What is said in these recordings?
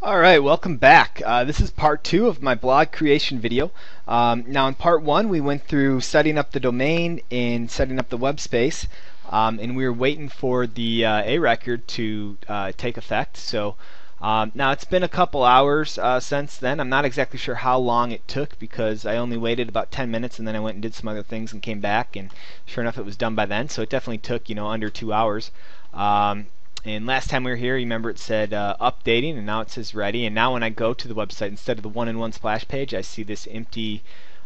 Alright, welcome back. This is part 2 of my blog creation video. Now in part 1 we went through setting up the domain and setting up the web space, and we were waiting for the A record to take effect. So now it's been a couple hours since then. I'm not exactly sure how long it took because I only waited about 10 minutes and then I went and did some other things and came back, and sure enough it was done by then. So it definitely took under 2 hours. And last time we were here, you remember it said updating, and now it says ready. And now when I go to the website, instead of the one-in-one splash page, I see this empty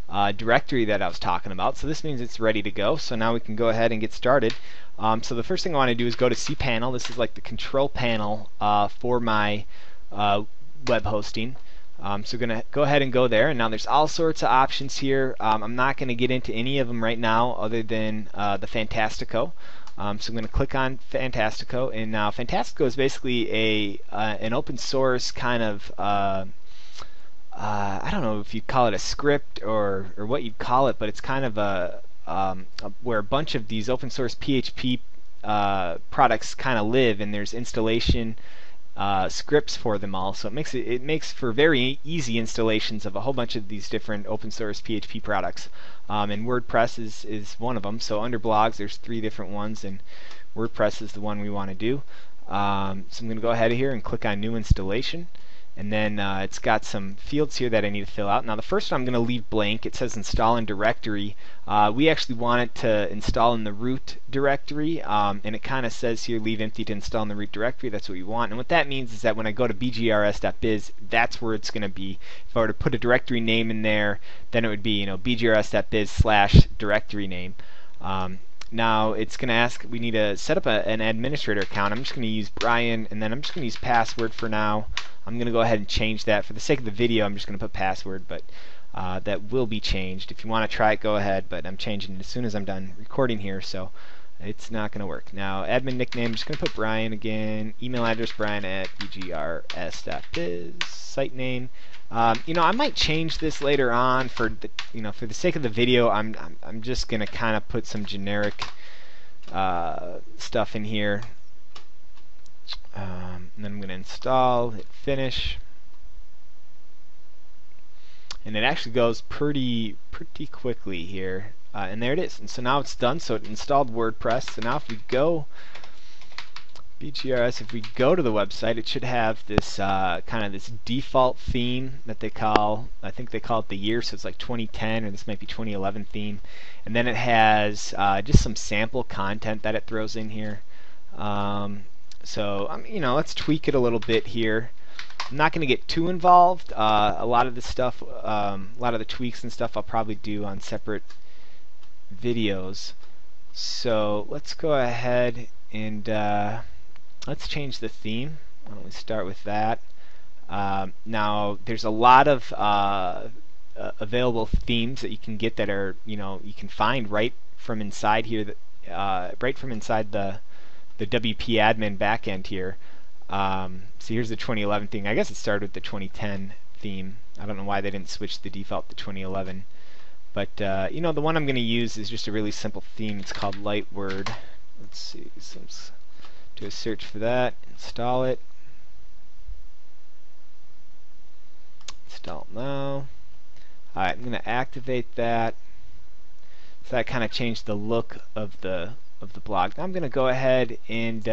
directory that I was talking about. So this means it's ready to go. So now we can go ahead and get started. So the first thing I want to do is go to cPanel. This is like the control panel for my web hosting. So we're going to go ahead and go there. And now there's all sorts of options here. I'm not going to get into any of them right now other than the Fantastico. So I'm going to click on Fantastico, and now Fantastico is basically an open source kind of I don't know if you'd call it a script or what you'd call it, but it's kind of where a bunch of these open source PHP products kind of live, and there's installation scripts for them all. So it makes for very easy installations of a whole bunch of these different open source PHP products. And WordPress is one of them. So under blogs, there's 3 different ones, and WordPress is the one we want to do. So I'm going to go ahead here and click on New Installation. And then it's got some fields here that I need to fill out. Now the first one I'm going to leave blank. It says install in directory. We actually want it to install in the root directory, and it kind of says here leave empty to install in the root directory. That's what we want. And what that means is that when I go to bgrs.biz, that's where it's going to be. If I were to put a directory name in there, then it would be bgrs.biz/directory name. Now it's going to ask, we need to set up an administrator account. I'm just going to use Brian, and then I'm just going to use password for now. I'm going to go ahead and change that. For the sake of the video, I'm just going to put password, but that will be changed. If you want to try it, go ahead, but I'm changing it as soon as I'm done recording here, so it's not going to work. Now, admin nickname, I'm just going to put Brian again. Email address, brian@bgrs.biz. Site name. I might change this later on for the sake of the video. I'm just going to kind of put some generic stuff in here. And then I'm going to install, hit finish, and it actually goes pretty quickly here, and there it is. And so now it's done. So it installed WordPress. So now if we go BGRS, if we go to the website, it should have this kind of this default theme that they call, I think they call it the year, so it's like 2010, or this might be 2011 theme, and then it has just some sample content that it throws in here. So let's tweak it a little bit here. I'm not going to get too involved. A lot of the stuff, a lot of the tweaks and stuff I'll probably do on separate videos. So let's go ahead and let's change the theme. Why don't we start with that? Now there's a lot of available themes that you can get that are you can find right from inside here, right from inside the WP admin backend here. So here's the 2011 thing. I guess it started with the 2010 theme. I don't know why they didn't switch the default to 2011. But the one I'm going to use is just a really simple theme. It's called Lightword. Let's see. So let's do a search for that. Install it. Install now. Alright, I'm going to activate that. So that kind of changed the look of the blog. Now I'm going to go ahead and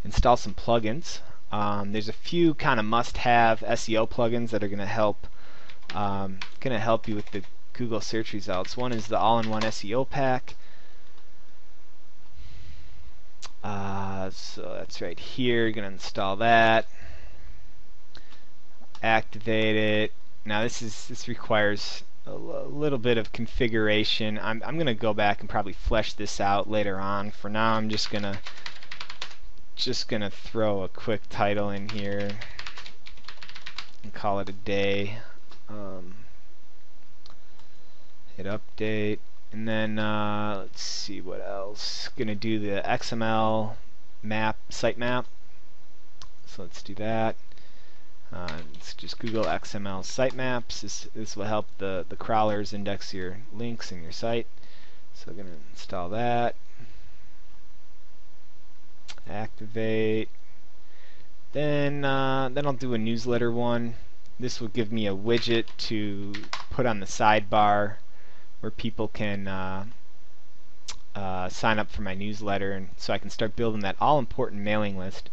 install some plugins. There's a few kind of must-have SEO plugins that are going to help you with the Google search results. One is the all-in-one SEO pack. So that's right here. You're going to install that. Activate it. Now this requires a little bit of configuration. I'm going to go back and probably flesh this out later on. For now, I'm just gonna throw a quick title in here and call it a day. Hit update, and then let's see what else. Gonna do the XML map, sitemap. So let's do that. Let's just Google XML sitemaps. This will help the crawlers index your links in your site. So I'm going to install that. Activate. Then I'll do a newsletter one. This will give me a widget to put on the sidebar where people can sign up for my newsletter, and so I can start building that all-important mailing list.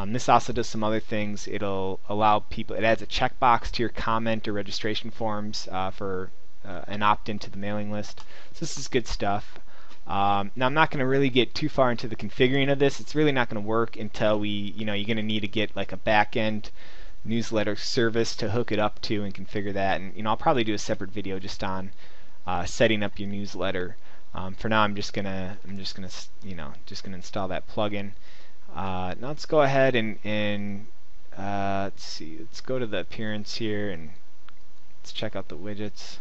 This also does some other things. It'll allow people, it adds a checkbox to your comment or registration forms for an opt-in to the mailing list. So this is good stuff. Now I'm not going to really get too far into the configuring of this. It's really not going to work until you're going to need to get like a back-end newsletter service to hook it up to and configure that. And I'll probably do a separate video just on setting up your newsletter. For now, I'm just gonna install that plugin. Now let's go ahead and let's see. Let's go to the appearance here and let's check out the widgets.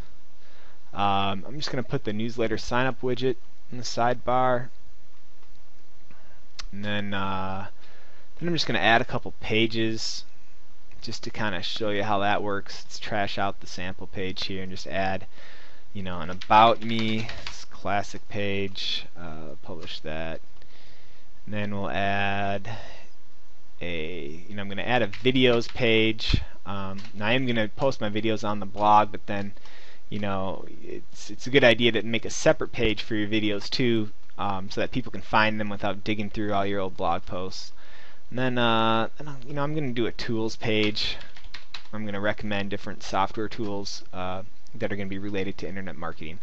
I'm just gonna put the newsletter sign up widget in the sidebar, and then I'm just gonna add a couple pages just to kind of show you how that works. Let's trash out the sample page here and just add, an about me. Classic page, publish that, and then we'll add I'm going to add a videos page. Now I am going to post my videos on the blog, but then it's a good idea to make a separate page for your videos too, so that people can find them without digging through all your old blog posts. And then I'm going to do a tools page. I'm going to recommend different software tools that are going to be related to internet marketing.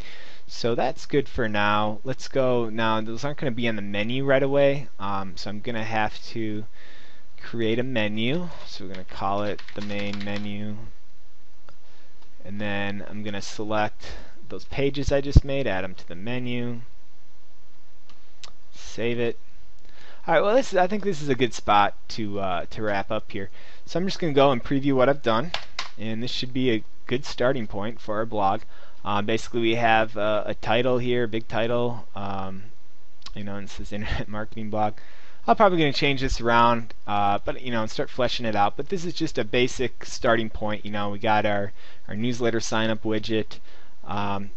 So that's good for now. Let's go now. Those aren't going to be on the menu right away, so I'm going to have to create a menu. So we're going to call it the main menu, and then I'm going to select those pages I just made, add them to the menu, save it. Alright, well I think this is a good spot to wrap up here. So I'm just going to go and preview what I've done, and this should be a good starting point for our blog. Basically we have a title here, a big title, and it says Internet Marketing Blog. I'm probably going to change this around, but and start fleshing it out. But this is just a basic starting point. We got our newsletter sign up widget, and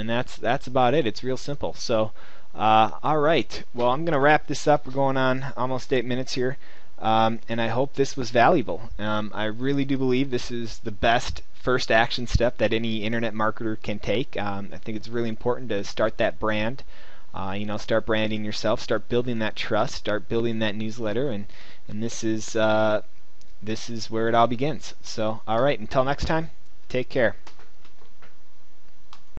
that's about it. It's real simple. So alright, well I'm going to wrap this up. We're going on almost 8 minutes here, and I hope this was valuable. I really do believe this is the best first action step that any internet marketer can take. I think it's really important to start that brand. Start branding yourself, start building that trust, start building that newsletter, and this is where it all begins. So, all right, until next time, take care.